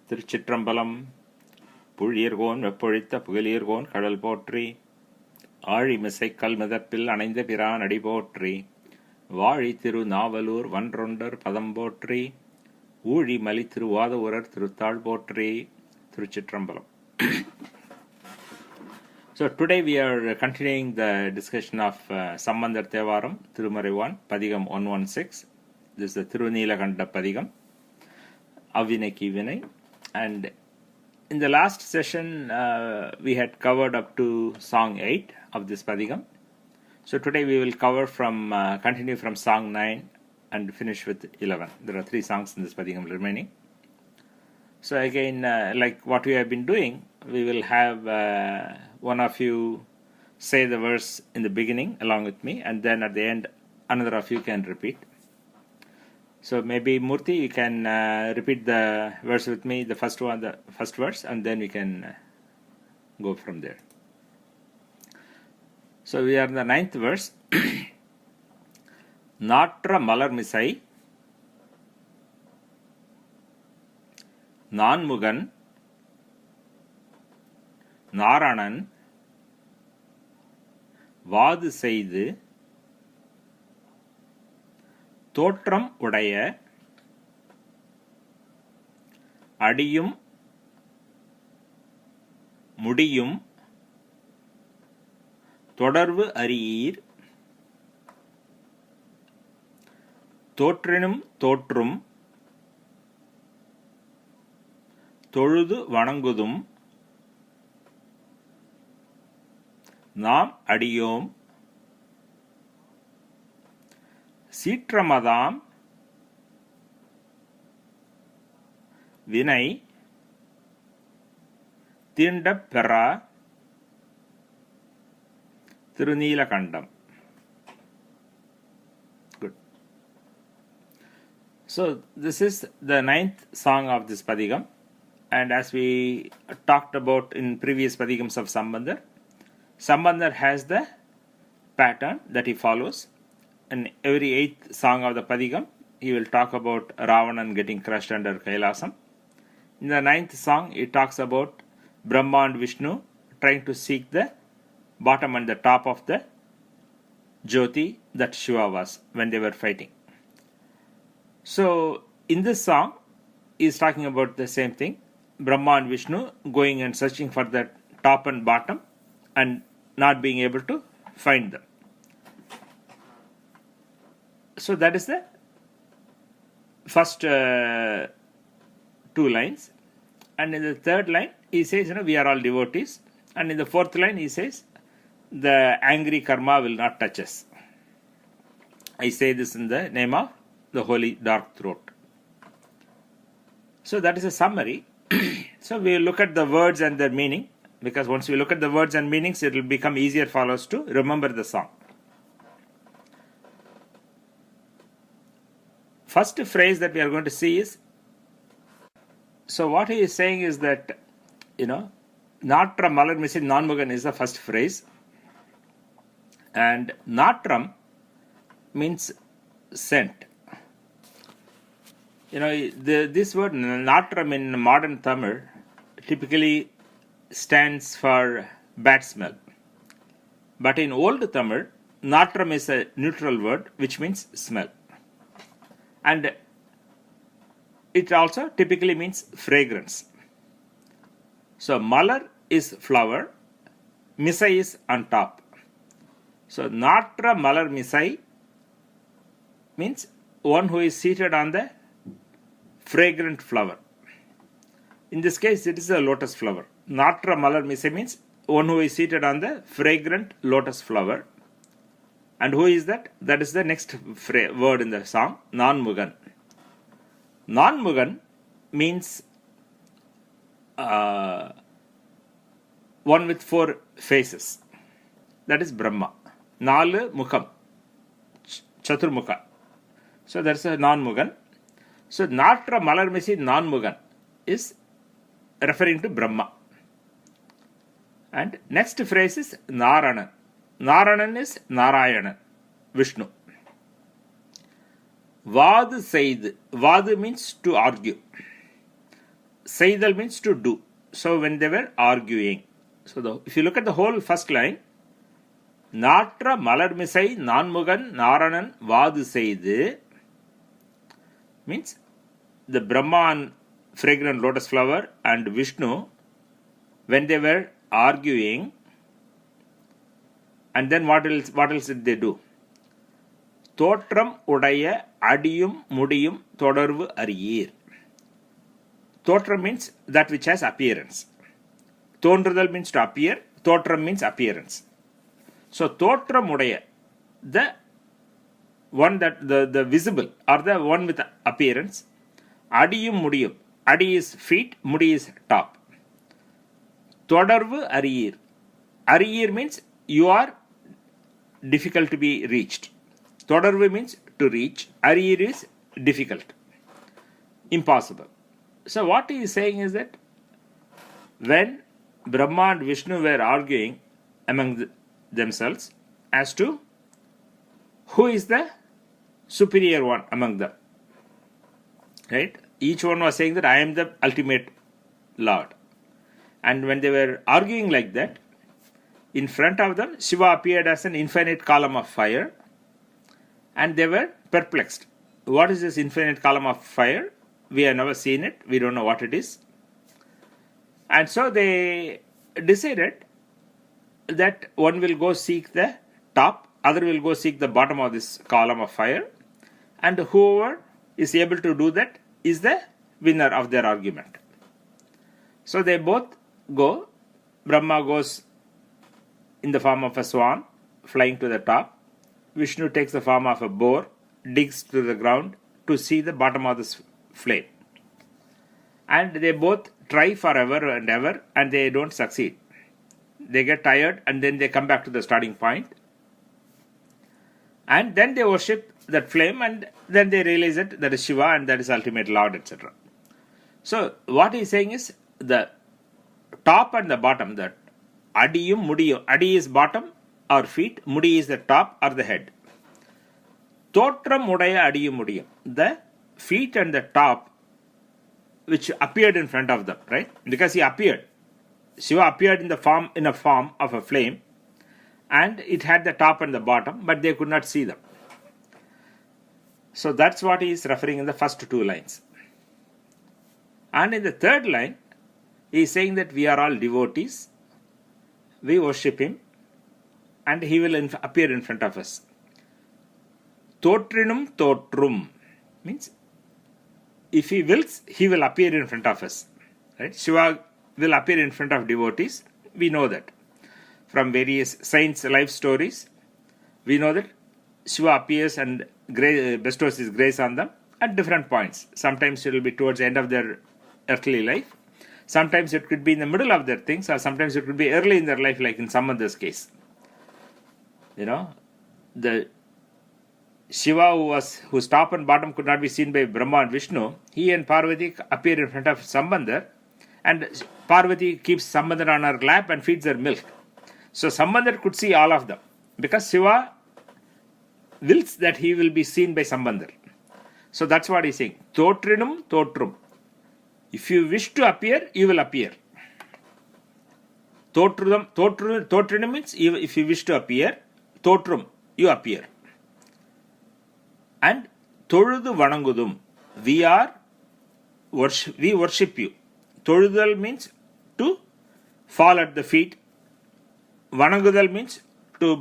திருச்சிற்றம்பலம். புழியர்கோன் வெப்பொழித்த புகழியர்கோன் கடல் போற்றி, ஆழிமிசை கல்மிதப்பில் அணைந்த பிரான் அடி போற்றி, வாழி திரு-நாவலூர் வன்றொண்டர் பதம் போற்றி, ஊழி மலி திரு-வாது-ஊரர் திருத்தாள் போற்றி. திருச்சிற்றம்பலம். So today we are continuing the discussion of sambandar thevaram, Thirumarai 1, padhigam 116. This is the tiru-nīla-kaṇḍam padhigam, avvinaikku ivvinai. And in the last session we had covered up to song 8 of this padhigam. So today we will cover continue from song 9 and finish with 11. There are 3 songs in this padhigam remaining. So again, like what we have been doing, we will have one of you say the verse in the beginning along with me, and then at the end another of you can repeat. So maybe Murthy, you can repeat the verse with me, the first verse, and then we can go from there. So we are in the 9th verse. nāṭra malarmisai, nāṇmugaṉ, nāraṇaṉ, vādu-seydu, tōṭram uḍaiya, aḍiyum, muḍiyum, toḍarvu-ariyīr, tōṭriṉum tōṭrum, toḻudu vaṇaṅgudum, aḍiyōm, sīṭram-adu-ām, viṇai, tīṇḍap peṟā, tiru-nīla-kaṇḍam. Good. So this is the 9th song of this padhigam, and as we talked about in previous padhigams of sambandar, sambandar has the pattern that he follows. In every 8th song of the padhigam, he will talk about Ravana getting crushed under Kailasam. In the 9th song, he talks about Brahma and Vishnu trying to seek the bottom and the top of the Jyoti that Shiva was when they were fighting. So in this song, he is talking about the same thing. Brahma and Vishnu going and searching for the top and bottom and not being able to find them. So that is the first 2 lines. And in the 3rd line, he says, we are all devotees. And in the 4th line, he says, the angry karma will not touch us. I say this in the name of the holy dark throat. So that is a summary. So we will look at the words and their meaning, because once we look at the words and meanings, it will become easier for us to remember the song. First phrase that we are going to see is, so what he is saying is that, nāṭra malarmisai nāṇmugaṉ is the first phrase, and nāṭram means sent. This word nāṭram in modern Tamil typically stands for bad smell. But in old Tamil, nāṭram is a neutral word which means smell. And it also typically means fragrance. So malar is flower, misai is on top. So nāṭra malarmisai means one who is seated on the fragrant flower. In this case, it is a lotus flower. Nāṭra malarmisai means one who is seated on the fragrant lotus flower. And who is that? That is the next word in the song, nāṇmugaṉ. nāṇmugaṉ means one with 4 faces. That is Brahma. 4 mukham. Chaturmukha. So that's a nāṇmugaṉ. So nāṭra malarmisai nāṇmugaṉ is referring to Brahma. And next phrase is nāraṇaṉ. nāraṇaṉ is Narayaṇan, Vishnu. Vādu-seydu. Vādu means to argue. seidal means to do. So when they were arguing. So if you look at the whole first line, nāṭra malarmisai nāṇmugaṉ nāraṇaṉ vādu-seydu means the Brahma and fragrant lotus flower and Vishnu, when they were arguing, and then what else did they do? Tōṭram uḍaiya aḍiyum muḍiyum toḍarvu-ariyīr. Tōṭram means that which has appearance. Tōṭral means to appear. Tōṭram means appearance. So tōṭram uḍaiya, the one that the visible or the one with appearance. Aḍiyum muḍiyum. Adi is feet, mudi is top. toḍarvu-ariyīr. Ariyīr means you are difficult to be reached. Toḍarvu means to reach. Ariyīr is difficult, impossible. So what he is saying is that when Brahma and Vishnu were arguing among themselves as to who is the superior one among them, right? Each one was saying that I am the ultimate Lord. And when they were arguing like that, in front of them, Shiva appeared as an infinite column of fire, and they were perplexed. What is this infinite column of fire? We have never seen it. We don't know what it is. And so they decided that one will go seek the top, other will go seek the bottom of this column of fire, and whoever is able to do that is the winner of their argument. So they both go. Brahma goes in the form of a swan, flying to the top. Vishnu takes the form of a boar, digs to the ground to see the bottom of this flame. And they both try forever and ever, and they don't succeed. They get tired, and then they come back to the starting point. And then they worship that flame, and then they realize that is Shiva and that is ultimate Lord, etc. So what he is saying is the top and the bottom, that aḍiyum, muḍiyum. Adi is bottom or feet, mudi is the top or the head. Tōṭram uḍaiya aḍiyum muḍiyum. The feet and the top which appeared in front of them, right? Because he appeared. Shiva appeared in a form of a flame, and it had the top and the bottom, but they could not see them. So that's what he is referring in the first two lines. And in the third line, he is saying that we are all devotees, we worship him, and he will appear in front of us. tōṭriṇum tōṭrum means if he wills, he will appear in front of us. Right? Shiva will appear in front of devotees. We know that. From various saints' life stories, we know that Shiva appears and bestows his grace on them at different points. Sometimes it will be towards the end of their earthly life. Sometimes it could be in the middle of their things, or sometimes it could be early in their life, like in Sambandar's case. The Shiva whose top and bottom could not be seen by Brahma and Vishnu, he and Parvati appear in front of Sambandar, and Parvati keeps Sambandar on her lap and feeds her milk. So Sambandar could see all of them, because Shiva wills that he will be seen by Sambandar. So that's what he's saying. tōṭriṇum tōṭrum. If you wish to appear, you will appear. Tōṭriṇum means if you wish to appear, tōṭrum, you appear. And toļudu vaṇaṅgudum, we worship you. Toļudal means to fall at the feet. Vaṇaṅgudal means to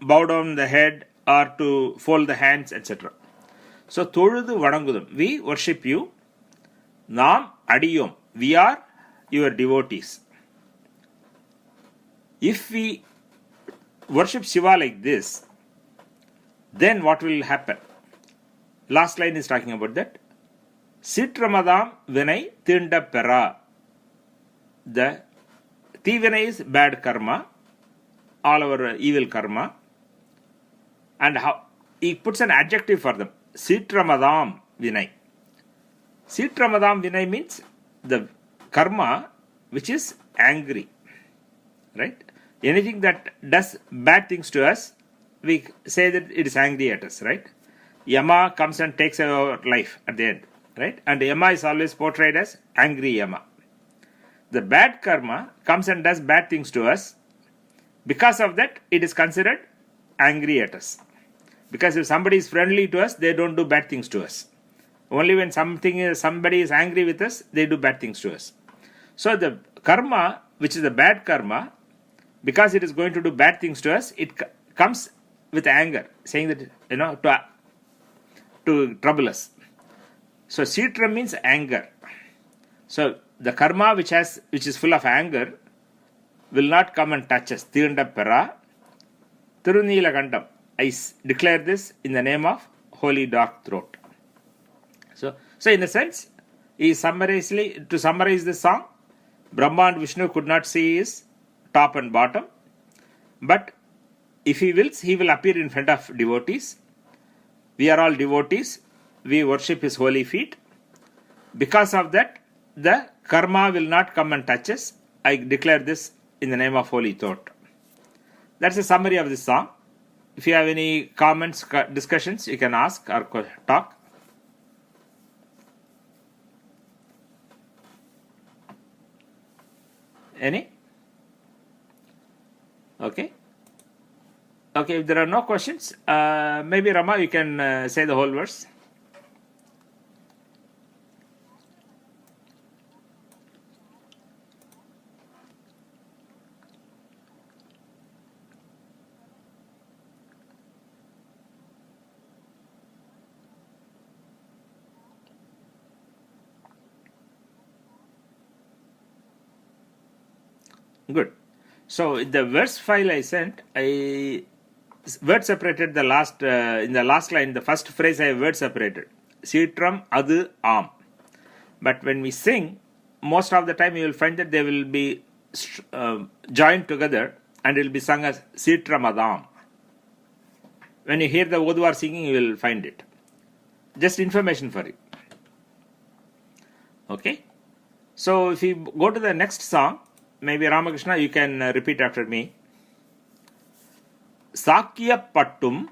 bow down the head or to fold the hands, etc. So toḍarvu-ariyīr, we worship you. aḍiyōm, we are your devotees. If we worship Shiva like this, then what will happen? Last line is talking about that. sīṭram-adu-ām viṇai tīṇḍap peṟā. The ivvinai is bad karma, all our evil karma. And how he puts an adjective for them. sīṭram-adu-ām viṇai. sīṭram-adu-ām viṇai means the karma which is angry. Right? Anything that does bad things to us, we say that it is angry at us, right? Yama comes and takes our life at the end, right? And Yama is always portrayed as angry Yama. the bad karma comes and does bad things to us. Because of that, it is considered angry at us. Because if somebody is friendly to us, they don't do bad things to us. Only when somebody is angry with us, they do bad things to us. So the karma, which is the bad karma, because it is going to do bad things to us, it comes with anger, saying that, to trouble us. So sīṭram means anger. So the karma which is full of anger will not come and touch us. tīṇḍap peṟā, tiru-nīla-kaṇḍam. I declare this in the name of holy dark throat. So in a sense, to summarize this song, Brahma and Vishnu could not see his top and bottom, but if he wills, he will appear in front of devotees. We are all devotees. We worship his holy feet. Because of that, the karma will not come and touch us. I declare this in the name of holy throat. That's a summary of this song. If you have any comments, discussions, you can ask or talk. Any? Okay. Okay, if there are no questions, maybe Rama, you can say the whole verse. Good. So the verse file I sent, I word separated the last in the last line, the first phrase I word separated. sīṭram-adu-ām. But when we sing, most of the time you will find that they will be joined together and it will be sung as sīṭram-adu-ām. When you hear the Oduvar singing, you will find it. Just information for you. Okay. So if you go to the next song, maybe Ramakrishna, you can repeat after me. Sakyapattum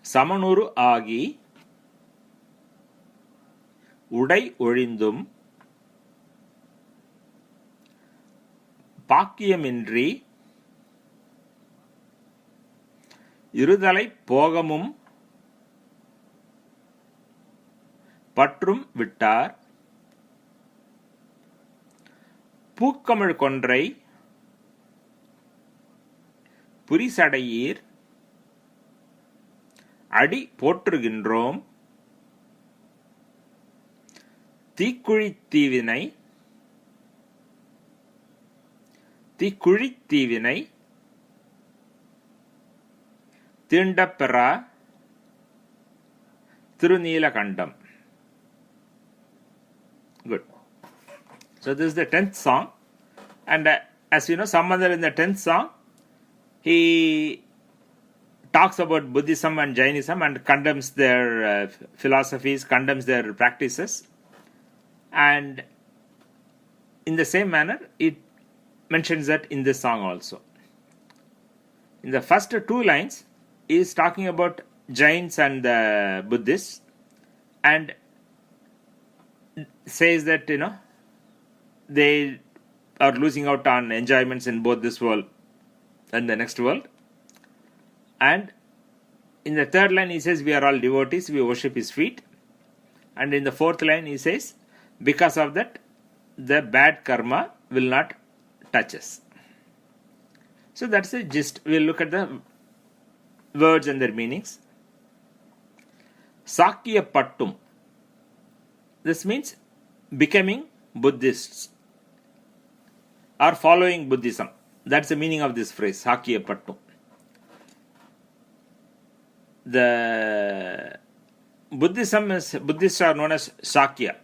samanuru agi udai olindum pakkiyamindri irudalai pogamum patrum vittar பூக்கமிழ் கொன்றை புரிசடையீர் அடி போற்றுகின்றோம் தீக்குழித்தீவினை tīṇḍap peṛā tiru-nīla-kaṇḍam. Good. So this is the 10th song, and as you know, Sambandar in the 10th song, he talks about Buddhism and Jainism and condemns their philosophies, condemns their practices, and in the same manner, it mentions that in this song also. In the first two lines, he is talking about Jains and the Buddhists, and says that, they are losing out on enjoyments in both this world and the next world. And in the third line, he says, we are all devotees, we worship his feet. And in the fourth line, he says, because of that, the bad karma will not touch us. So that's the gist. We'll look at the words and their meanings. Sakyapattum. This means becoming Buddhists or following Buddhism. That's the meaning of this phrase, Sakyapattum. The Buddhists are known as Sakya,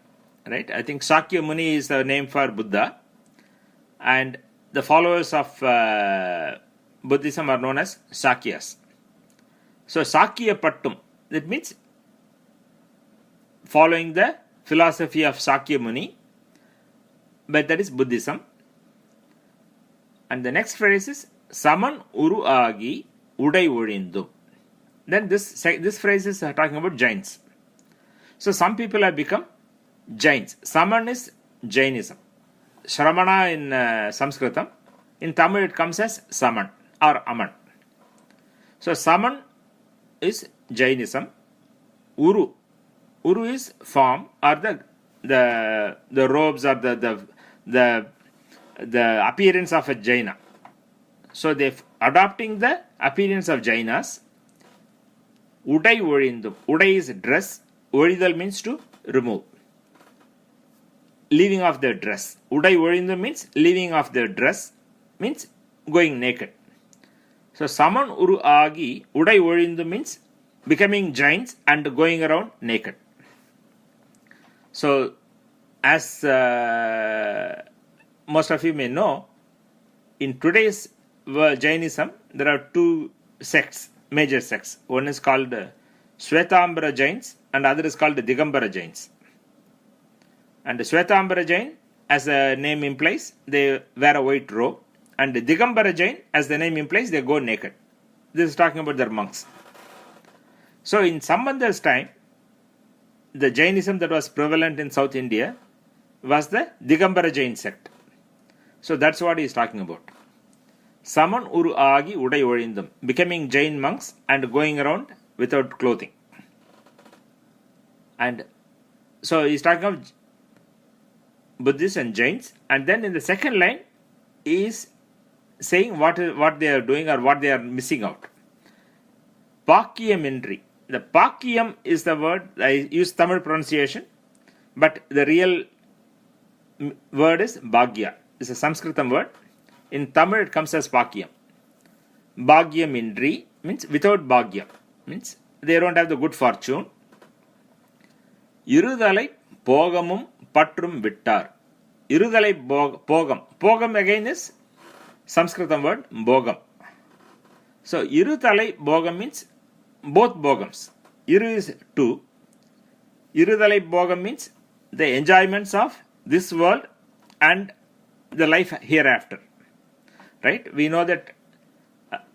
right? I think Sakya Muni is the name for Buddha, and the followers of Buddhism are known as Sakyas. So Sakyapattum, that means following the philosophy of Sakya Muni, but that is Buddhism. And the next phrase is Saman uru agi udai olindum. Then this phrase is talking about Jains. So some people have become Jains. Saman is Jainism. Shramana in Sanskritam. In Tamil it comes as Saman or Aman. So Saman is Jainism. Uru is form or the robes or the appearance of a Jaina. So they adopting the appearance of Jainas. Udai Orindum. Udai is dress. Oridal means to remove. Leaving off their dress. Udai Orindum means leaving off their dress, means going naked. So Saman Uru Agi, Udai Orindum means becoming giants and going around naked. So as most of you may know, in today's Jainism, there are two sects, major sects. One is called Shvetambara Jains and other is called Digambara Jains. And the Shvetambara Jain, as the name implies, they wear a white robe. And the Digambara Jain, as the name implies, they go naked. This is talking about their monks. So in Sambandar's time, the Jainism that was prevalent in South India was the Digambara Jain sect. So that's what he is talking about. Saman Uru Agi Udai Orindum, becoming Jain monks and going around without clothing. And so he is talking of Buddhists and Jains. And then in the second line, he is saying what they are doing or what they are missing out. Pakiyam Indri. The Pakiyam is the word, I use Tamil pronunciation, but the real word is Bhagya. It's a Sanskritam word. In Tamil it comes as Pakiyam. Bhagyam Indri means without Bhagya. Means they don't have the good fortune. Irudalai Pogamum Patrum Vittar. Irudalai Pogam. Pogam again is Sanskritam word Bogam. So Irudalai Bogam means both Bogams. Iru is two. Irudalai Bogam means the enjoyments of this world and the life hereafter. Right? We know that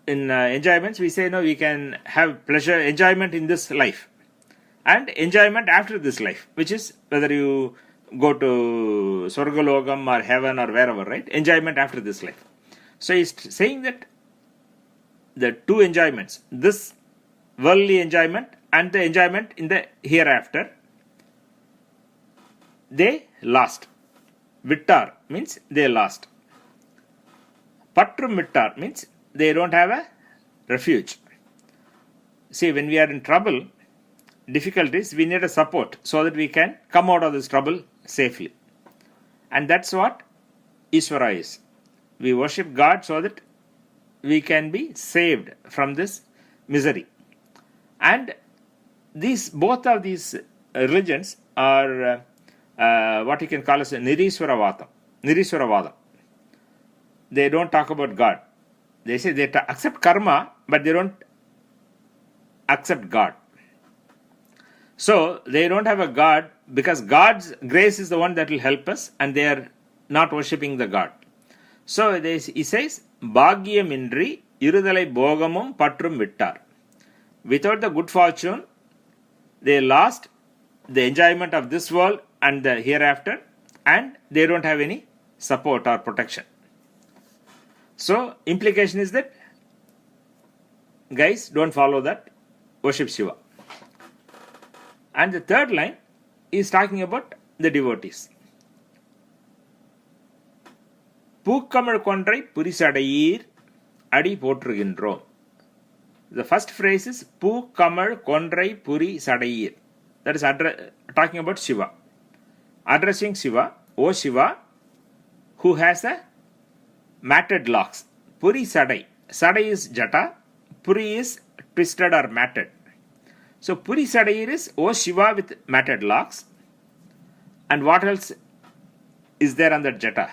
in enjoyments we say no, we can have pleasure, enjoyment in this life and enjoyment after this life, which is whether you go to Swargalogam or heaven or wherever, right? Enjoyment after this life. So he's saying that the two enjoyments, this worldly enjoyment and the enjoyment in the hereafter, they last. Vittar means they last. Patrum Vittar means they don't have a refuge. See, when we are in trouble, difficulties, we need a support so that we can come out of this trouble safely. And that's what Ishvara is. We worship God so that we can be saved from this misery. And both of these religions are what you can call as a Nirishwaravada. They don't talk about God. They say they accept karma, but they don't accept God. So they don't have a God because God's grace is the one that will help us, and they are not worshipping the God. So he says, Bhagyam Indri Irudalai Bogamum Patrum Vittar. Without the good fortune, they lost the enjoyment of this world and the hereafter, and they don't have any support or protection. So implication is that, guys, don't follow that, worship Shiva. And the third line is talking about the devotees. Pookamal Kondrai Purisadayīr Adi Potruginrom. The first phrase is Pookamal Kondrai Purisadayīr. That is talking about Shiva. Addressing Shiva, O Shiva, who has a matted locks. Puri Sadai. Sadai is Jata. Puri is twisted or matted. So Puri Sadayīr is O Shiva with matted locks. And what else is there on that Jata?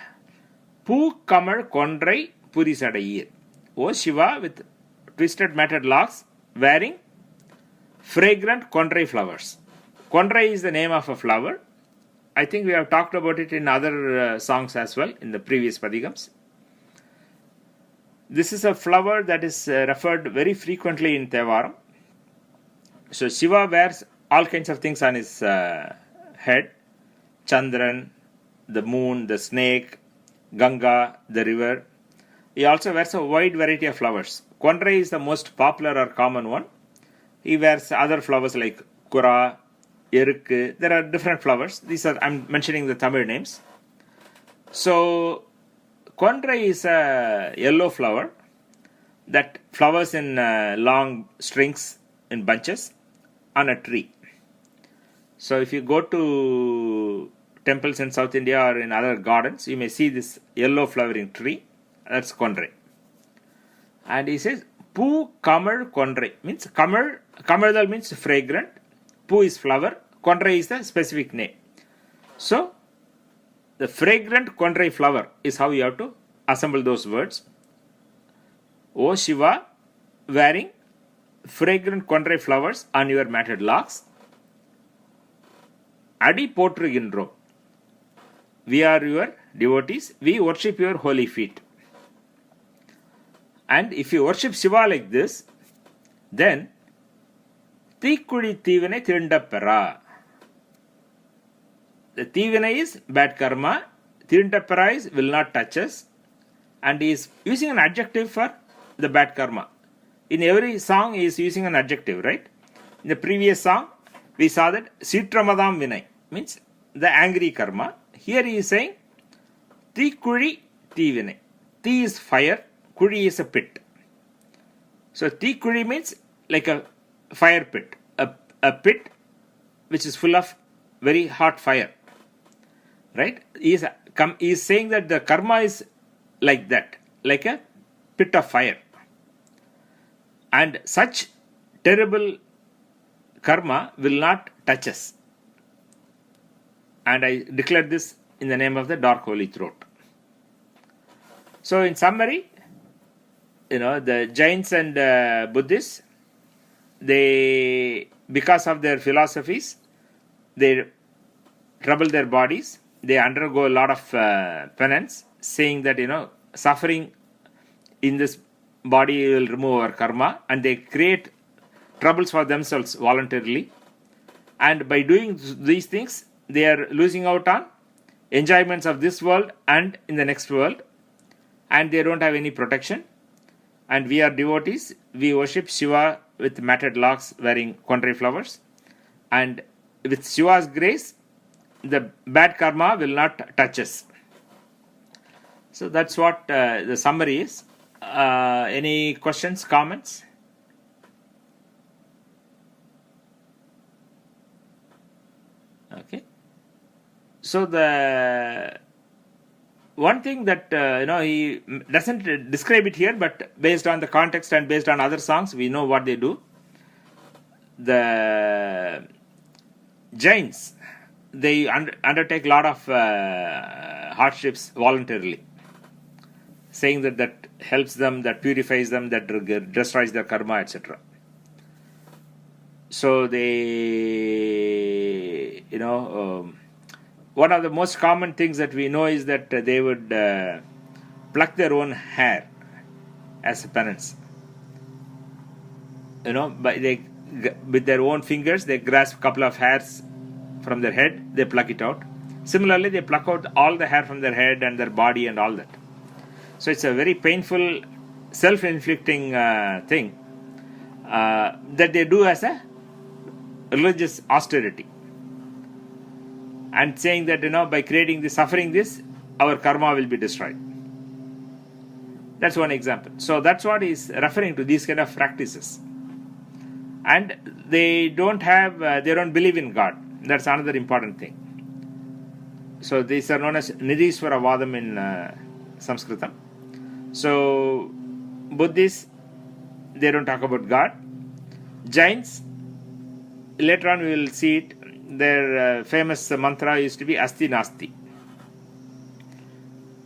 Pookamal Kondrai Puri Sadayīr. O Shiva with twisted matted locks, wearing fragrant Kondrai flowers. Kondrai is the name of a flower. I think we have talked about it in other songs as well, in the previous padhigams. This is a flower that is referred very frequently in thevaram. So Shiva wears all kinds of things on his head. Chandran, the moon, the snake, Ganga, the river. He also wears a wide variety of flowers. Kondrai is the most popular or common one. He wears other flowers like Kura, Erukku. There are different flowers. These are, I'm mentioning the Tamil names. So, Kondrai is a yellow flower that flowers in long strings in bunches on a tree. So, if you go to temples in South India or in other gardens, you may see this yellow flowering tree. That's Kondrai. And he says, Pu Kamar Kondrai. Means Kamardal means fragrant. Pu is flower. Kondrai is the specific name. So, the fragrant Kondrai flower is how you have to assemble those words. O Shiva, wearing fragrant Kondrai flowers on your matted locks. Adi Potruginro. We are your devotees. We worship your holy feet. And if you worship Shiva like this, then Tikudi ivvinai tīṇḍap peṟā. The ivvinai is bad karma. tīṇḍap peṟā is will not touch us. And he is using an adjective for the bad karma. In every song he is using an adjective, right? In the previous song, we saw that sīṭram-adu-ām viṇai means the angry karma. Here he is saying Tikudi ivvinai. Ti is fire. Kudi is a pit. So Tikudi means like a fire pit. A pit which is full of very hot fire. Right? He is saying that the karma is like that. Like a pit of fire. And such terrible karma will not touch us. And I declare this in the name of the dark holy throat. So in summary, the Jains and Buddhists, they, because of their philosophies, they trouble their bodies. They undergo a lot of penance, saying that, suffering in this body will remove our karma, and they create troubles for themselves voluntarily. And by doing these things, they are losing out on enjoyments of this world and in the next world, and they don't have any protection. And we are devotees. We worship Shiva with matted locks wearing Kondrai flowers. And with Shiva's grace, the bad karma will not touch us. So that's what the summary is. Any questions, comments? Okay. So the one thing that he doesn't describe it here, but based on the context and based on other songs, we know what they do. The Jains, they undertake a lot of hardships voluntarily, saying that helps them, that purifies them, that destroys their karma, etc. So they, one of the most common things that we know is that they would pluck their own hair as a penance. With their own fingers, they grasp a couple of hairs from their head, they pluck it out. Similarly, they pluck out all the hair from their head and their body and all that. So it's a very painful, self-inflicting thing that they do as a religious austerity. And saying that, by creating this, suffering this, our karma will be destroyed. That's one example. So that's what he's referring to, these kind of practices. And they don't believe in God. That's another important thing. So these are known as Nidhīsvara Vadam in Sanskritam. So Buddhists, they don't talk about God. Jains, later on we will see it, their famous mantra used to be Asti Nasti.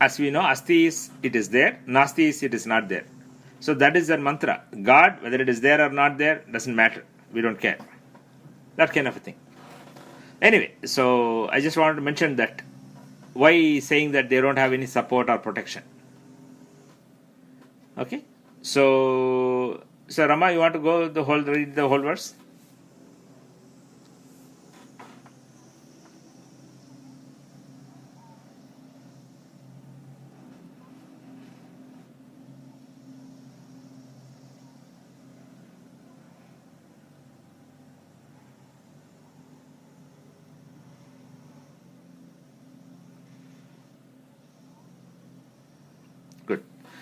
As we know, Asti is, it is there, Nasti is, it is not there. So that is their mantra. God, whether it is there or not there, doesn't matter. We don't care. That kind of a thing. Anyway, so I just wanted to mention that. Why saying that they don't have any support or protection? Okay. So Rama, you want to go read the whole verse?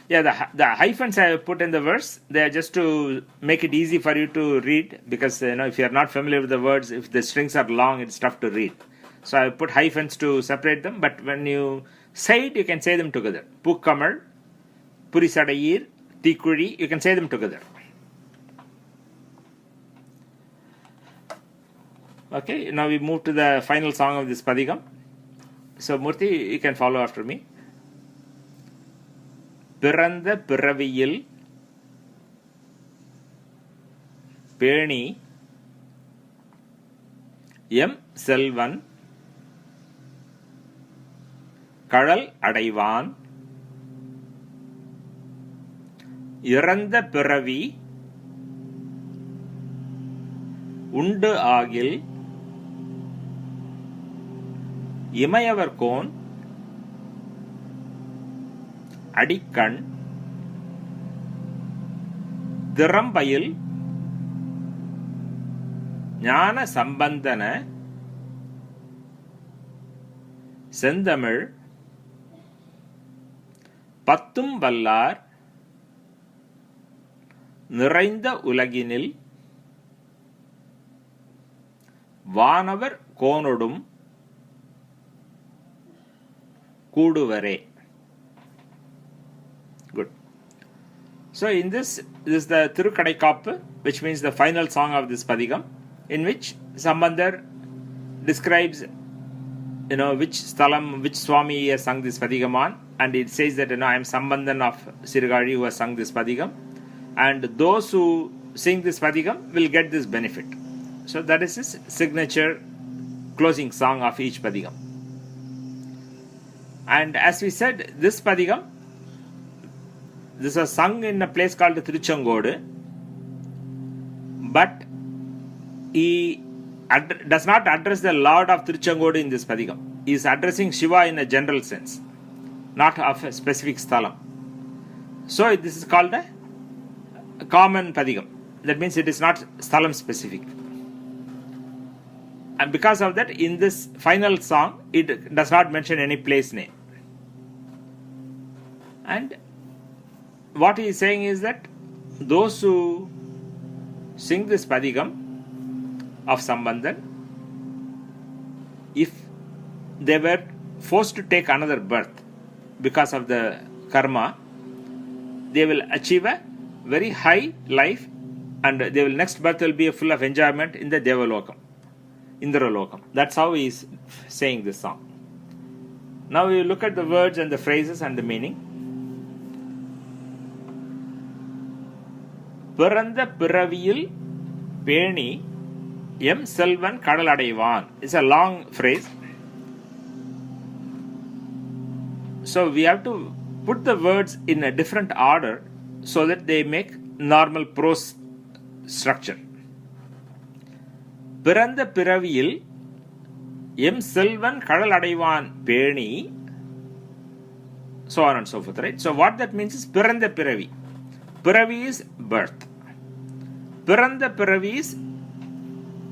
Yeah, the hyphens I have put in the verse, they are just to make it easy for you to read, because if you are not familiar with the words, if the strings are long, it's tough to read. So I have put hyphens to separate them, but when you say it, you can say them together. Pukkamal, Purisadayir, Tikuri, you can say them together. Okay, now we move to the final song of this padhigam. So Murthy, you can follow after me. பிறந்த பிறவியில் பேணி M Selvan கடல் அடைவான் இறந்த பிறவி உண்டு ஆகில் இமையவர்கோன் அடிக்கண் திறம்பயில் ஞான சம்பந்தன செந்தமிழ் பத்தும் வல்லார் நிறைந்த உலகினில் வானவர் கோனொடும் கூடுவரே. Good. So in this is the Tirukadaikappu, which means the final song of this padhigam, in which Sambandar describes which sthalam, which Swami has sung this padhigam on, and it says that I am Sambandan of Sirgari who has sung this padhigam, and those who sing this padhigam will get this benefit. So that is his signature closing song of each padhigam. And as we said, this padhigam, this was sung in a place called Tiruchengodu, but he does not address the Lord of Tiruchengodu in this padhigam. He is addressing Shiva in a general sense, not of a specific sthalam. So this is called a common padhigam. That means it is not sthalam specific. And because of that, in this final song, it does not mention any place name. And what he is saying is that those who sing this padhigam of Sambandar, if they were forced to take another birth because of the karma, they will achieve a very high life, and next birth will be full of enjoyment in the Devalokam, Indralokam. That's how he is saying this song. Now we look at the words and the phrases and the meaning. பிறந்த பிறவியில் பேணி M Selvan கடல் அடைவான். It's a long phrase. So we have to put the words in a different order so that they make normal prose structure. பிறந்த பிறவியில் M Selvan கடல் அடைவான் பேணி, so on and so forth, right? So what that means is பிறந்த பிறவி. Piravi is birth. Piranda Piravi is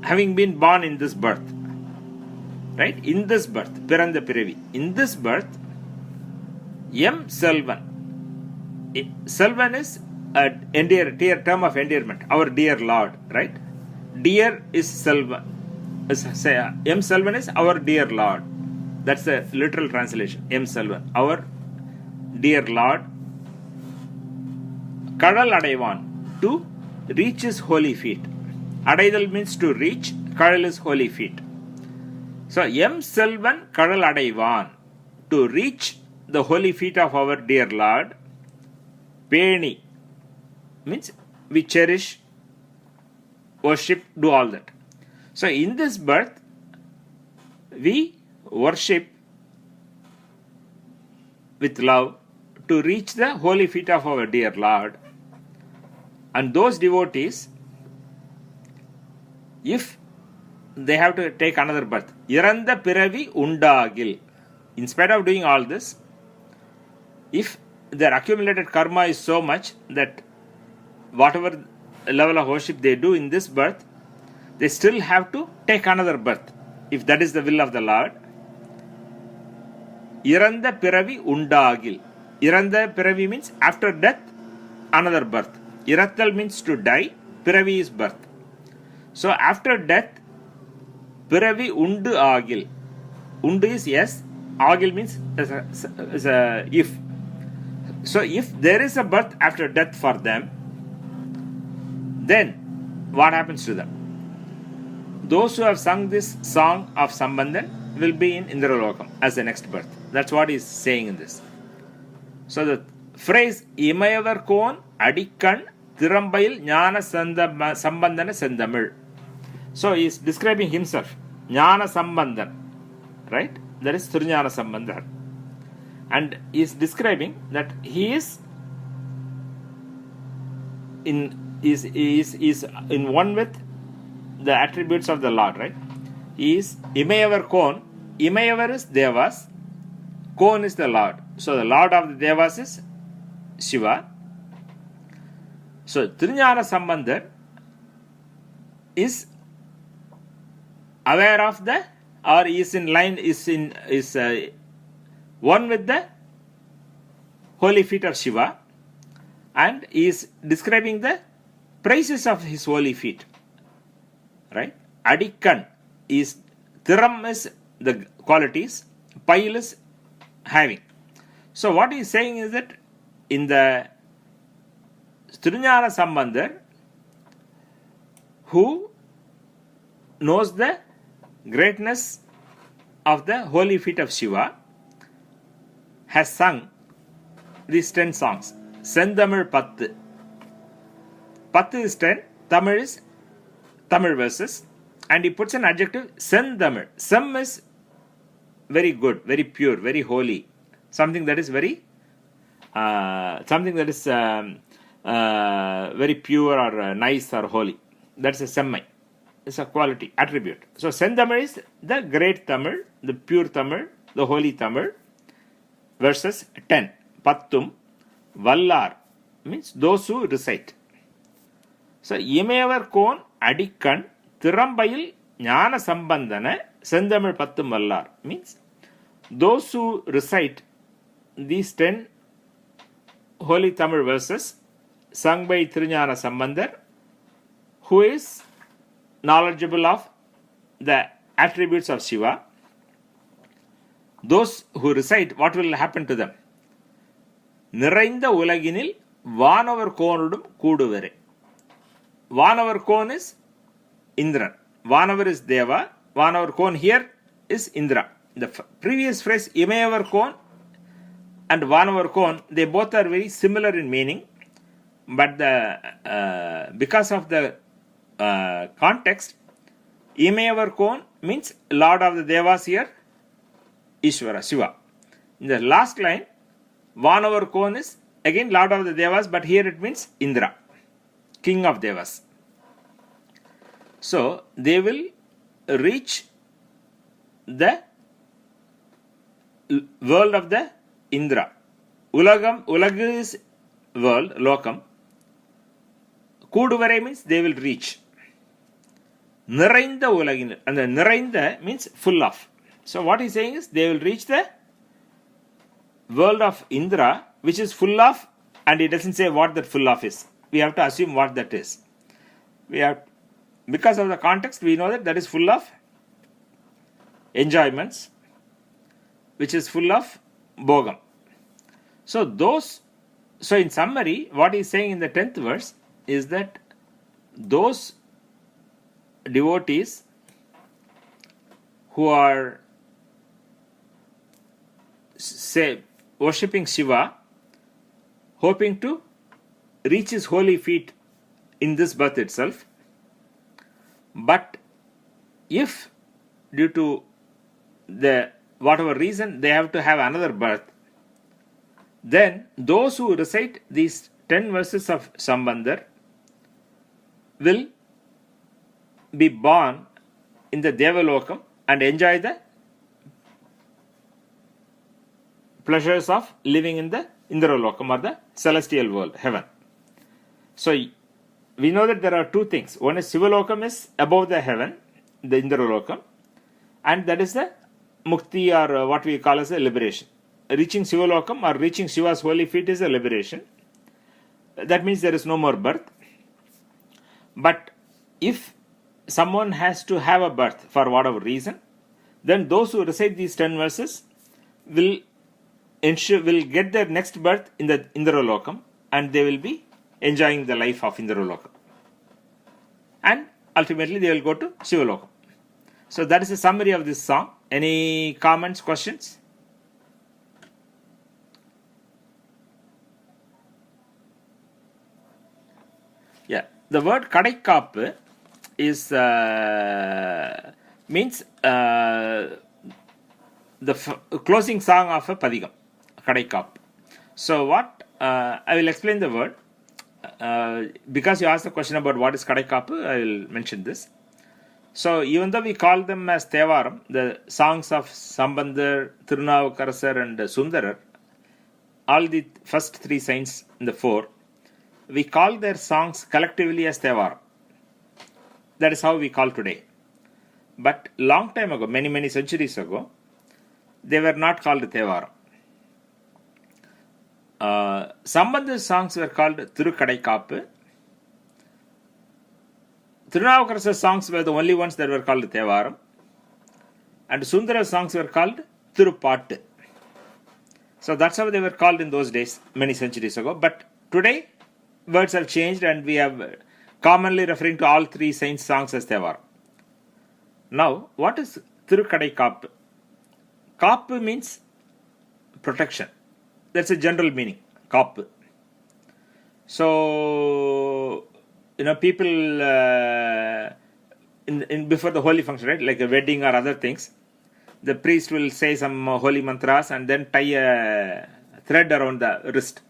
having been born in this birth. Right? In this birth. Piranda Piravi. In this birth, Yam Selvan. Selvan is a term of endearment. Our dear Lord. Right? Dear is Selvan. Yam Selvan is our dear Lord. That's the literal translation. Yam Selvan. Our dear Lord. Kadal Adaivan, to reach his holy feet. Adaidal means to reach, Kadal is holy feet. So, Yem Selvan Kadal Adaivan, to reach the holy feet of our dear Lord. Peni means we cherish, worship, do all that. So, in this birth, we worship with love to reach the holy feet of our dear Lord. And those devotees, if they have to take another birth, Iranda Piravi Undagil, in spite of doing all this, if their accumulated karma is so much that whatever level of worship they do in this birth, they still have to take another birth, if that is the will of the Lord. Iranda Piravi Undagil. Iranda piravi means after death, another birth. Irathal means to die, piravi is birth. So after death, piravi undu agil. Undu is yes, agil means is a if. So if there is a birth after death for them, then what happens to them? Those who have sung this song of Sambandar will be in Indralokam as the next birth. That's what he is saying in this. So the phrase Imayavar Kon Adikkan Thirambayil Jnana Sambandana Sendamil. So he is describing himself. Jnana Sambandan. Right? That is Thirujnana Sambandar. And he is describing that he is in one with the attributes of the Lord, right? He is Imayavar Kon. Imayavar is Devas. Kon is the Lord. So the Lord of the Devas is Shiva. So Thirujnana Sambandar is aware of the, or is in line, is one with the holy feet of Shiva, and is describing the praises of his holy feet. Right? Adikkan is, Thiram is the qualities, Pail is having. So what he is saying is that in the Thirujnana Sambandar, who knows the greatness of the holy feet of Shiva, has sung these 10 songs. Sendamil Pathu. Pathu is 10, Tamil is Tamil verses, and he puts an adjective Sendamil. Sem is very good, very pure, very holy. Something that is very very pure or nice or holy. That's a semmai. It's a quality, attribute. So Sendamil is the great Tamil, the pure Tamil, the holy Tamil. Verses 10. Pattum Vallar means those who recite. So Imayavar Kon Adikkan Thirambayil Jnana Sambandana Sendamil Pattum Vallar means those who recite these 10 holy Tamil verses sung by Thirujnana Sambandar, who is knowledgeable of the attributes of Shiva. Those who recite, what will happen to them? Nirainda ulaginil Vānavar konudum kūduvare. Vānavar kon is Indran. Vānavar is Deva. Vānavar kon here is Indra. The previous phrase Imayavar kon and Vānavar kon, they both are very similar in meaning, but because of the context, Imayavar kon means Lord of the Devas here, Ishvara, Shiva. In the last line, Vānavar kon is again Lord of the Devas, but here it means Indra, King of Devas. So they will reach the world of the Indra. Ulag is world, lokam. Kuduvare means they will reach. Nirainda ulaginil, and the Nirainda means full of. So what he's saying is they will reach the world of Indra, which is full of, and he doesn't say what that full of is. We have to assume what that is. Because of the context, we know that is full of enjoyments, which is full of bhogam. So in summary, what he's saying in the 10th verse is that those devotees who are worshipping Shiva, hoping to reach his holy feet in this birth itself, but if due to whatever reason they have to have another birth, then those who recite these 10 verses of Sambandar will be born in the Devalokam and enjoy the pleasures of living in the Indralokam or the celestial world, heaven. So we know that there are two things. One is Sivalokam is above the heaven, the Indralokam, and that is the Mukti, or what we call as a liberation. reaching Sivalokam or reaching Shiva's holy feet is a liberation. That means there is no more birth. But if someone has to have a birth for whatever reason, then those who recite these 10 verses will get their next birth in the Indralokam, and they will be enjoying the life of Indralokam. And ultimately they will go to Sivalokam. So that is a summary of this song. Any comments, questions? Yeah, the word Kadaikkapu is means the closing song of a padhigam, Kadaikkapu. So what I will explain the word because you asked the question about what is Kadaikkapu. I will mention this. So even though we call them as thevaram, the songs of Sambandar, Tirunavukkarasar and Sundarar, all the first 3 saints in the 4, we call their songs collectively as thevaram. That is how we call today. But long time ago, many centuries ago, they were not called thevaram. Sambandar songs were called Tirukadaikkapu. Tirunavukkarasar songs were the only ones that were called thevaram. And Sundara songs were called Tirupattu. So that's how they were called in those days, many centuries ago. But today, words have changed and we have commonly referring to all 3 saints' songs as thevaram. Now, what is Tirukadaikkapu? Kappu means protection. That's a general meaning, Kappu. So, people before the holy function, right, like a wedding or other things, the priest will say some holy mantras and then tie a thread around the wrist.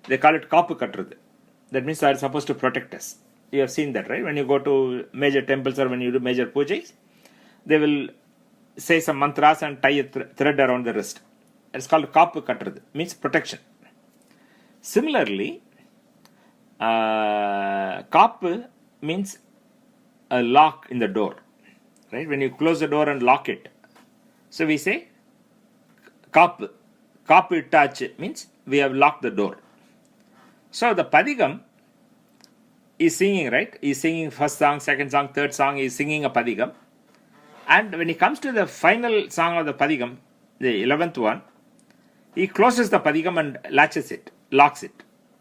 They call it Kappu Kattradu. That means they are supposed to protect us. You have seen that, right? When you go to major temples or when you do major pujas, they will say some mantras and tie a thread around the wrist. It's called Kappu Kattradu, means protection. Similarly, Kappu means a lock in the door, right? When you close the door and lock it. So we say Kappu. Kappu ittachu means we have locked the door. So the padhigam is singing, right? He's singing first song, second song, third song, he's singing a padhigam. And when he comes to the final song of the padhigam, the 11th one, he closes the padhigam and locks it,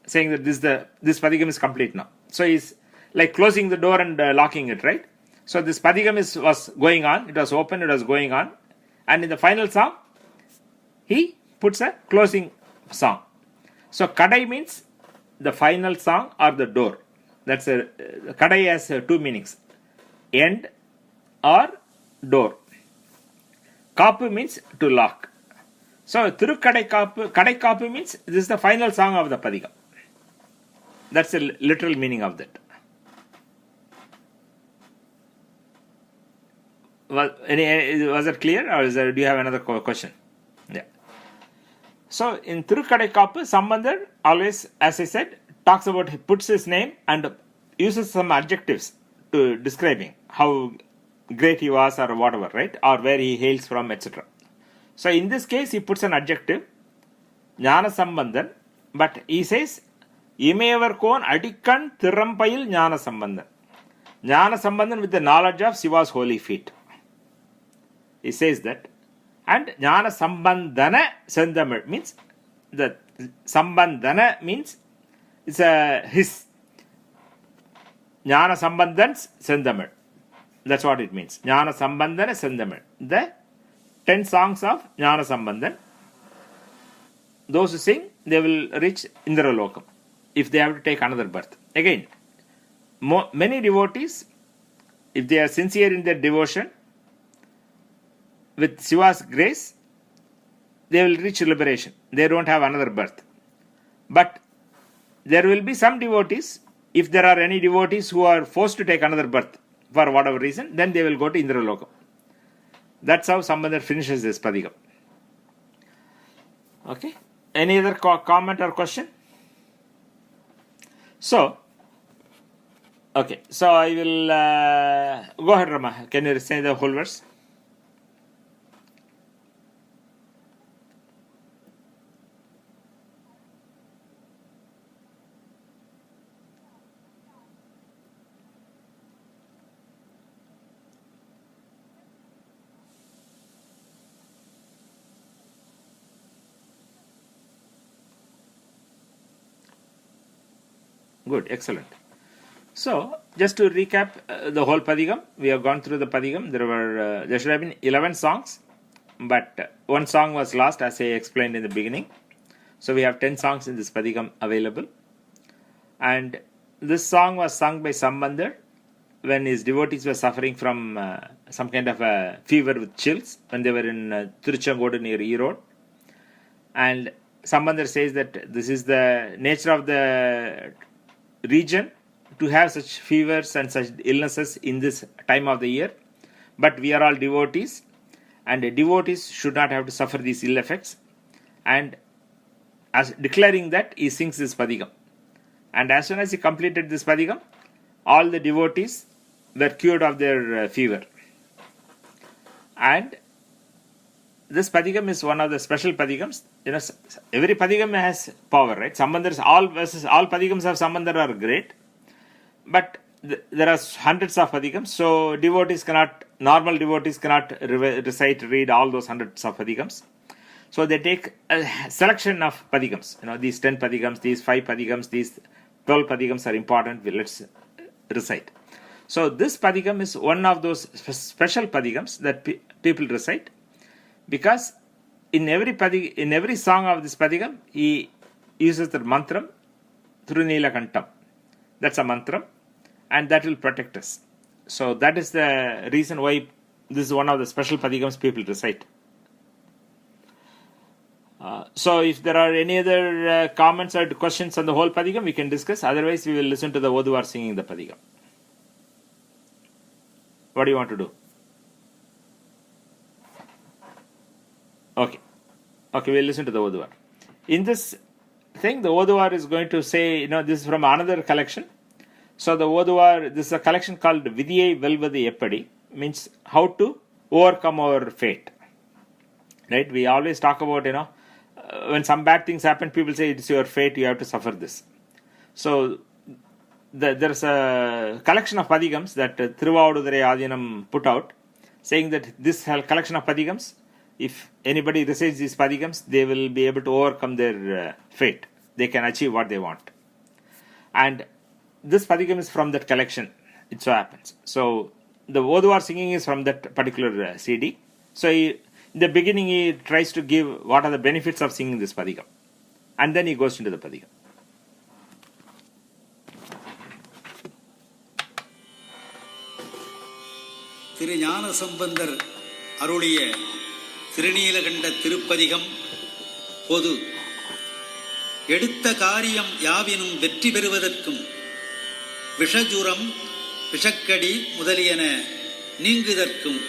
saying that this padhigam is complete now. So he's like closing the door and locking it, right? So this padhigam was going on, it was open, it was going on. And in the final song, he puts a closing song. So Kadai means the final song or the door. That's Kadai has 2 meanings, end or door. Kappu means to lock. So Kadaikkapu means this is the final song of the padhigam. That's the literal meaning of that. Was it clear, or do you have another question? Yeah. So in Tirukadaikkapu, Sambandar always, as I said, talks about, he puts his name and uses some adjectives to describing how great he was or whatever, right? Or where he hails from, etc. So in this case, he puts an adjective, Jnana Sambandan, but he says, Imevar kon adikkan thirampayil Jnana Sambandan. Jnana Sambandan with the knowledge of Shiva's holy feet. He says that. And Jnana Sambandana Sendamil means, the Sambandana means, it's his. Jnana Sambandans Sendamil. That's what it means. Jnana Sambandana Sendamil. The 10 songs of Jnana Sambandan. Those who sing, they will reach Indralokam if they have to take another birth. Again, many devotees, if they are sincere in their devotion, with Shiva's grace, they will reach liberation. They don't have another birth. But there will be some devotees, if there are any devotees who are forced to take another birth for whatever reason, then they will go to Indralokam. That's how Sambandar finishes this padhigam. Okay. Any other comment or question? So, okay. So I will go ahead, Rama. Can you say the whole verse? Good, excellent. So, just to recap the whole padhigam, we have gone through the padhigam. There should have been 11 songs, but one song was lost, as I explained in the beginning. So, we have 10 songs in this padhigam available. And this song was sung by Sambandar when his devotees were suffering from some kind of a fever with chills when they were in Tirunāla-Kaṇḍam near Erode. And Sambandar says that this is the nature of the region to have such fevers and such illnesses in this time of the year. But we are all devotees, and devotees should not have to suffer these ill effects. And as declaring that, he sings this padhigam. And as soon as he completed this padhigam, all the devotees were cured of their fever. And this padhigam is one of the special padhigams. Every padhigam has power, right? Sambandars, all padhigams of Sambandar are great. But there are hundreds of padhigams, so normal devotees cannot read all those hundreds of padhigams. So they take a selection of padhigams. These 10 padhigams, these 5 padhigams, these 12 padhigams are important. Let's recite. So this padhigam is one of those special padhigams that people recite, because in every song of this padhigam, he uses the mantram, tiru-nīla-kaṇḍam. That's a mantra, and that will protect us. So that is the reason why this is one of the special padhigams people recite. So if there are any other comments or questions on the whole padhigam, we can discuss. Otherwise, we will listen to the vādu-seydu singing the padhigam. What do you want to do? Okay, we'll listen to the vādu-seydu. In this thing, the vādu-seydu is going to say, this is from another collection. So the vādu-seydu, this is a collection called viṇai velvadu eppadi, means how to overcome our fate. Right? We always talk about, when some bad things happen, people say it's your fate, you have to suffer this. So there's a collection of padhigams that aḍiyum put out, saying that this collection of padhigams, if anybody recites these padhigams, they will be able to overcome their fate. They can achieve what they want. And this padhigam is from that collection, it so happens. So the vādu-seydu singing is from that particular CD. So in the beginning, he tries to give what are the benefits of singing this padhigam. And then he goes into the padhigam. ஞான சம்பந்தர் அருளிய திருநீலகண்ட திருப்பதிகம் பொது. எடுத்த காரியம் யாவினும் வெற்றி பெறுவதற்கும் விஷஜுரம் விஷக்கடி முதலியன நீங்குதற்கும்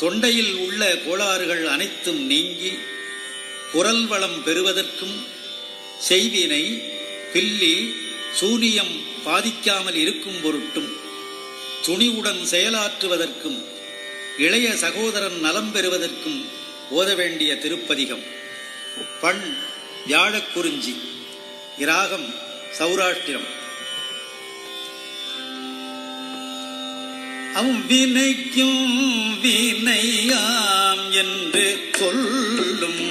தொண்டையில் உள்ள கோளாறுகள் அனைத்தும் நீங்கி குரல் வளம் பெறுவதற்கும் செய்வினை பில்லி சூனியம் பாதிக்காமல் இருக்கும் பொருட்டும் துணிவுடன் செயலாற்றுவதற்கும் இளைய சகோதரன் நலம் பெறுவதற்கும் ஓத வேண்டிய திருப்பதிகம். பண் வியாழக்குறிஞ்சி, இராகம் சௌராஷ்டிரம். அவ்வினைக்கும் வினையாம் என்று சொல்லும்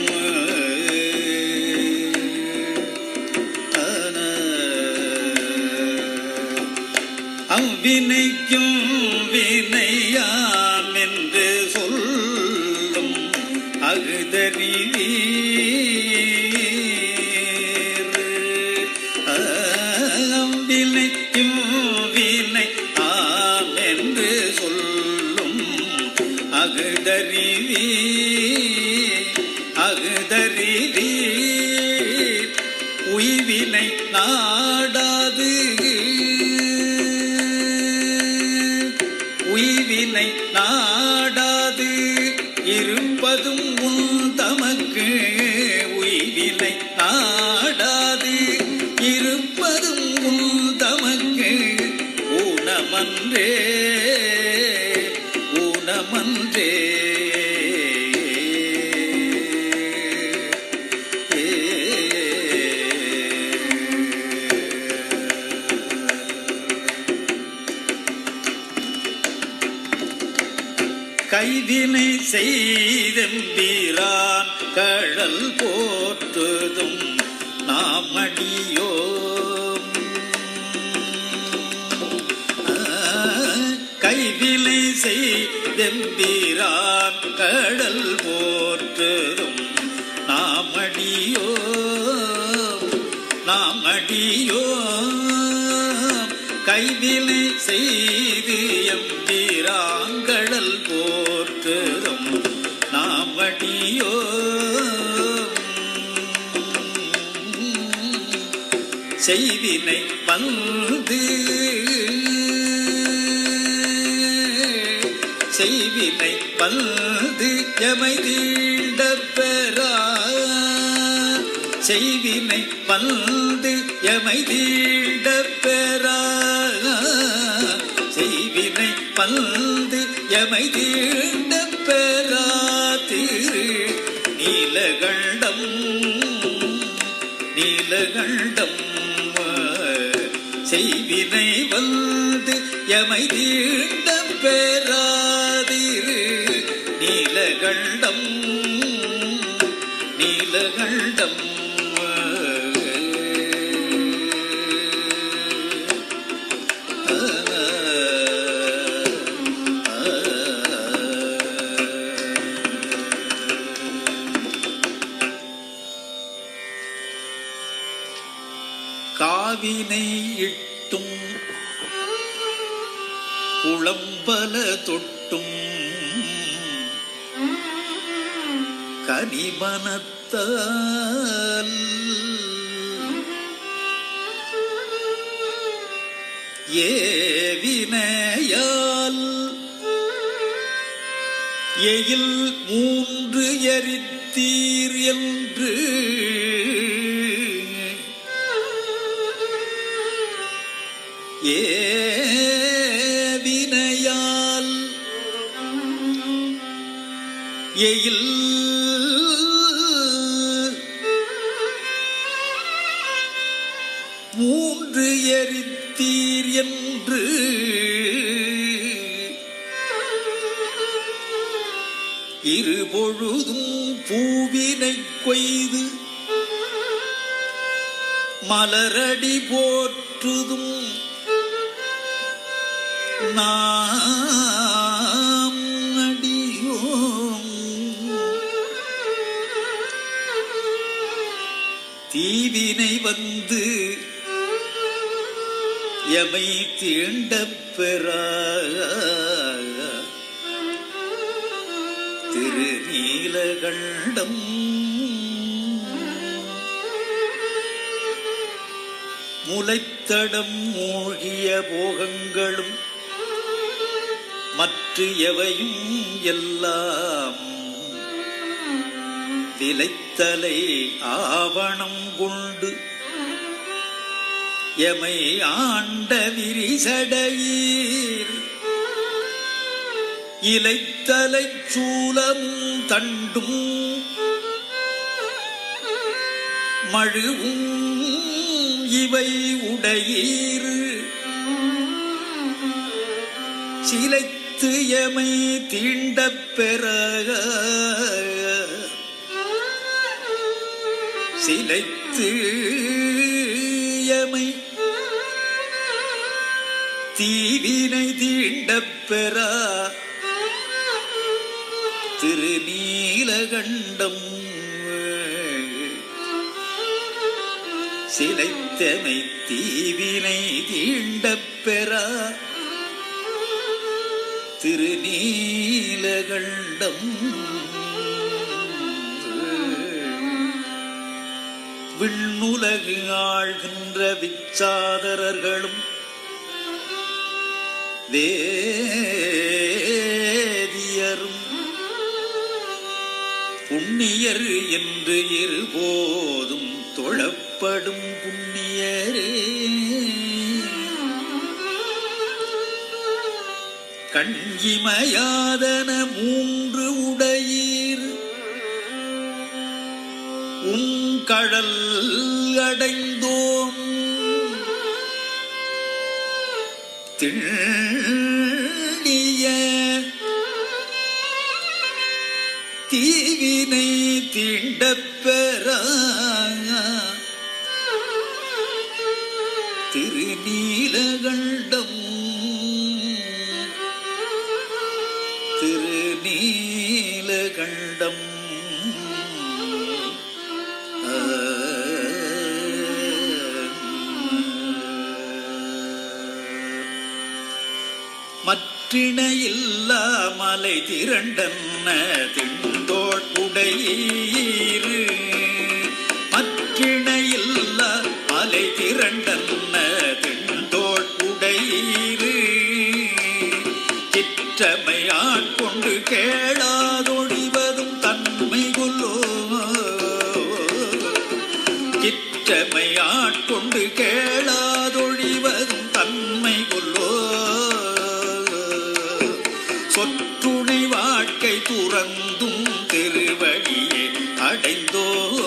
அவ்வினைக்கும் வினையாம் என்று சொல்லும் அகுதறிவீர். அவ்வினைக்கும் வினை ஆம் என்று சொல்லும் அகுதறிவீர். உய்வினை நாடாது உய்வினை நாடாது இருப்பதும் உன் தமக்கு. உய்வினை நாடாது இருப்பதும் உன் தமக்கு. ஊனமன்றே ஊனமன்றே. கைவினை செய்தெம்பிரான் கழல் போற்றுதும் நாமடியோம். செய்தெம்பிரான் கடல் போற்றுதும் நாம் அடியோம் கைவினை செய்து எம்பிராங்கடல் போற்றுதும் நாம் அடியோம் செய்வினை வந்து செய்வினை வந்து எமை தீண்டப் பெறா செய்வினை வந்து எமை தீண்டப் பெறா செய்வினை வந்து எமை தீண்டப் பெறா திரு நீலகண்டம் நீலகண்டம் செய்வினை வந்து எமை தீண்டப் பெறாதிரு நீலகண்டம் நீலகண்டம் காவினை இட்டும் குளம்பல தொட்டும் கனிமனத்தால் ஏவினையால் எயில் மூன்று எரித்தீர் என்று ஏவினையால் எயில் மூன்று எரித்தீர் என்று இருபொழுதும் பூவினை கொய்து மலரடி போற்றுதும் நாம் அடியோம் தீவினை வந்து எமை தீண்டப் பெறா திரு-நீல-காணḍம் முளைத்தடம் மூழ்கிய போகங்களும் மற்ற எவையும் எல்லாம் விளைத்தலை ஆவணம் கொண்டு எமை ஆண்ட விரிசடையீர் இலைத்தலை சூலமும் தண்டும் மழுவும் இவை உடையீர் சிலைத்து எமை தீண்டப் பெறா சிலைத்து எமை தீவினை தீண்டப் பெறா திரு-நீல-காணḍம் சிலைத்தமை தீவினை தீண்டப் பெறா திரு-நீல-காணḍம் விண்ணுலகு ஆழ்கின்ற விச்சாதரர்களும் வேதியரும் புண்ணியர் என்று இருபோதும் தொழப்படும் புண்ணியரே கண்இமையாதன மூன்று உடையீர் கடல் அடைந்தோம் திண்ணிய தீவினை தீண்டப் பெறா திரு-நீல-காணḍம் tīru-nīla-kaṇḍam மற்றிணையில்லா மலை திரண்டன்ன திண்டோள்-உடையீர் மற்றிணையில்லா மலை திரண்டன்ன திண்டோள்-உடையீர் சிற்றமையாட்கொண்டு கேளாதொழிவதும் தன்மை கொல்லோ சிற்றமையாட்கொண்டு கேளாதொழிவதும் தன்மை கொல்லோ சொற்றுணை வாழ்க்கை துறந்தும் திருவடியை அடைந்தோம்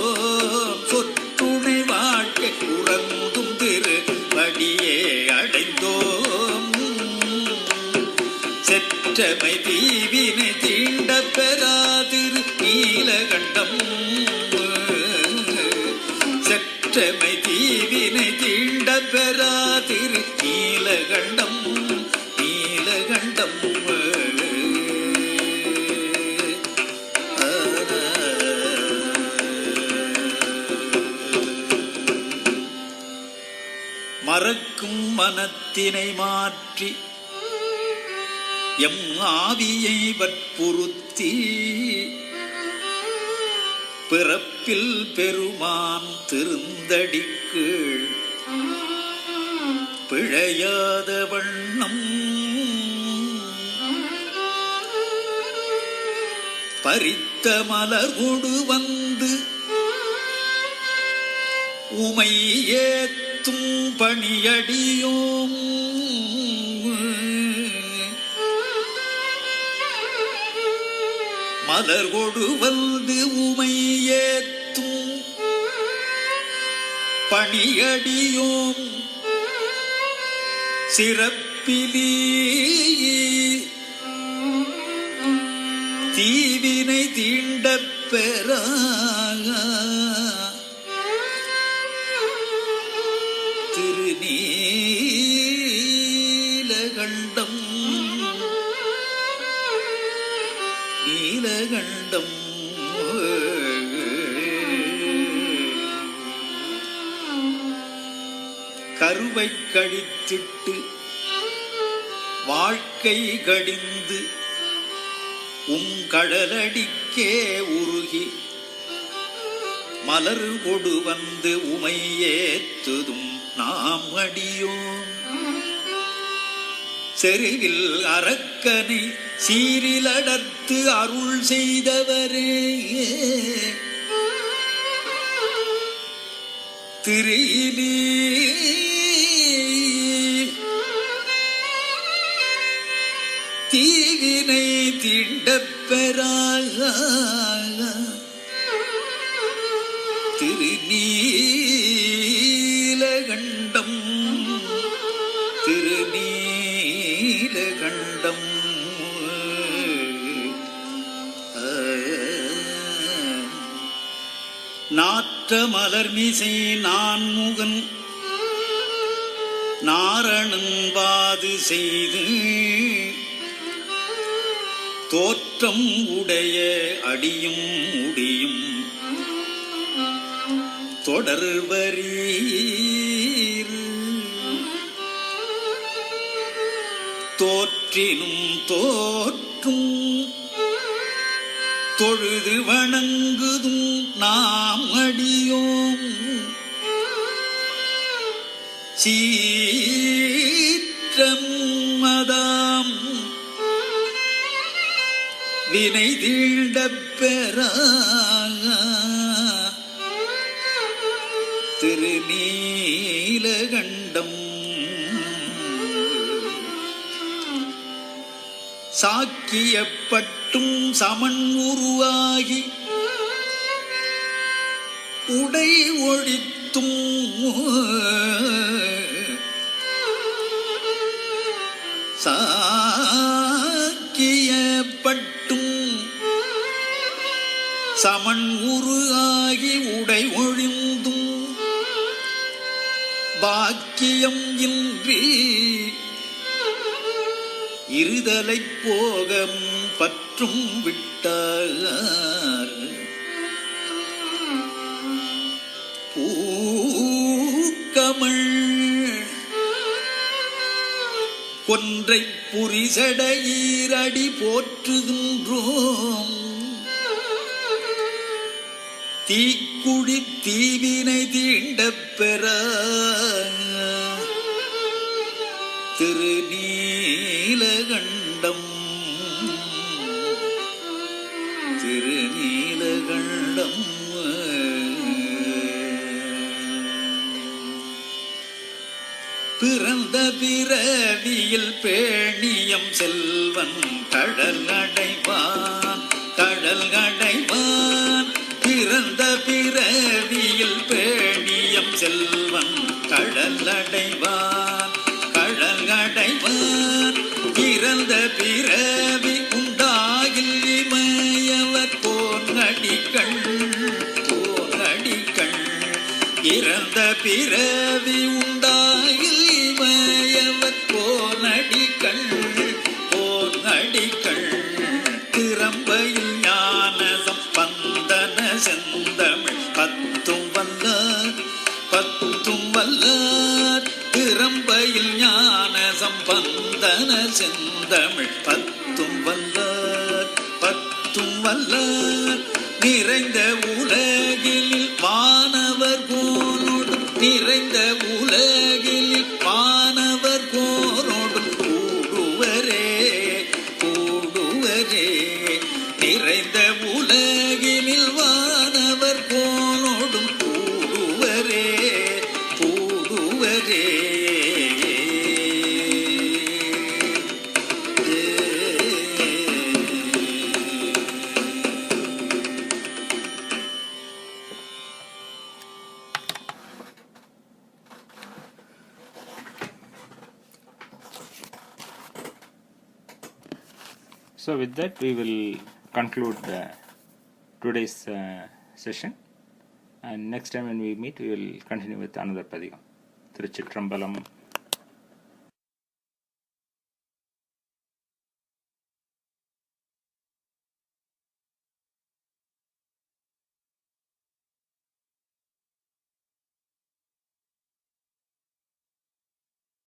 சொற்றுணை வாழ்க்கை துறந்தும் திருவடியை அடைந்தோம் செற்றமை தீவினை தீண்டப் பெறா திரு-நீல-காணḍம் செற்றமை தீவினை தீண்டப் பெறா திரு-நீல-காணḍம் நீல-காணḍம் மறக்கும் மனத்தினை மாற்றி எம் ஆவியை வற்புறுத்தி பிறப்பில் பெருமான் திருந்தடிக்கு பிழையாத வண்ணம் பறித்த மலர்கொடு வந்து உமை ஏத்தும் பணியடியோம் மலர்கொடு வந்து உமை ஏத்தும் பணியடியோம் சிறப்பிலீ தீவினை தீண்டப் பெறா திரு-நீல-காணḍம் நீல-காணḍம் கருவை கழித்திட்டு வாழ்க்கை கடிந்து கடலடிக்கே உருகி மலர் கொடு வந்து உமை ஏத்துதும் நாம் அடியோம் செருவில் அரக்கனை சீரில் அடர்த்து அருள் செய்தவரே திரியிலீ தீவினை தீண்டப் பெறா திரு-நீல-காணḍம் திரு-நீல-காணḍம் nāṭra malarmisai nāṇmugaṉ nāraṇaṉ vādu-seydu tōṭram உடைய அடியும் முடியும் toḍarvu-ariyīr tōṭriṉum tōṭrum தொழுது வணங்குதும் நாம் அடியோம் sīṭram-adu-ām வினை தீண்டப் பெறா திரு-நீல-காணḍம் சாக்கியப்பட்டும் சமன் உருவாகி உடை ஒழித்தும் சாக்கியப்பட்டும் சமன் உருவாகி உடை ஒழிந்தும் பாக்கியம் இன்றி இருதலைப் போகம் பற்றும் விட்டார் கொன்றை புரிசடையீரடி போற்றுகின்றோம். தீக்குழி தீவினை தீண்டப் பெறா திரு-நீல-காணḍம் திரு-நீல-காணḍம். பிறந்த பிறவியில் பேணியம் செல்வன் கடல் அடைவான் கடல் அடைவான். பிறந்த பிறவியில் பேணியம் செல்வன் கடல் அடைவான் கடல் அடைவான். இறந்த பிறவி உண்டாகில் இமையவர் போனடிகள் போனடிகள். இறந்த பிறவி உண்டாகில் இமையவர் போனடிகள் போனடிகள். திறம்பையில் ஞான சம்பந்தன செந்தமிழ் பத்தும் வல்லார் பத்தும் வல்லார். திறம்பையில் ஞான சம்பந்தன செந்தமிழ் பத்தும் வல்லார் பத்தும் வல்லார். நிறைந்த உலகில் வானவர் கோனோடு நிறைந்த உலகில் வானவர் கோனோடு கூடுவரே கூடுவரே. நிறைந்த உலகினில் வானவர் கோனோடும் கூடுவரே கூடுவரே. So with that we will conclude today's session, and next time when we meet we will continue with another padhigam. Tiruchitrambalam.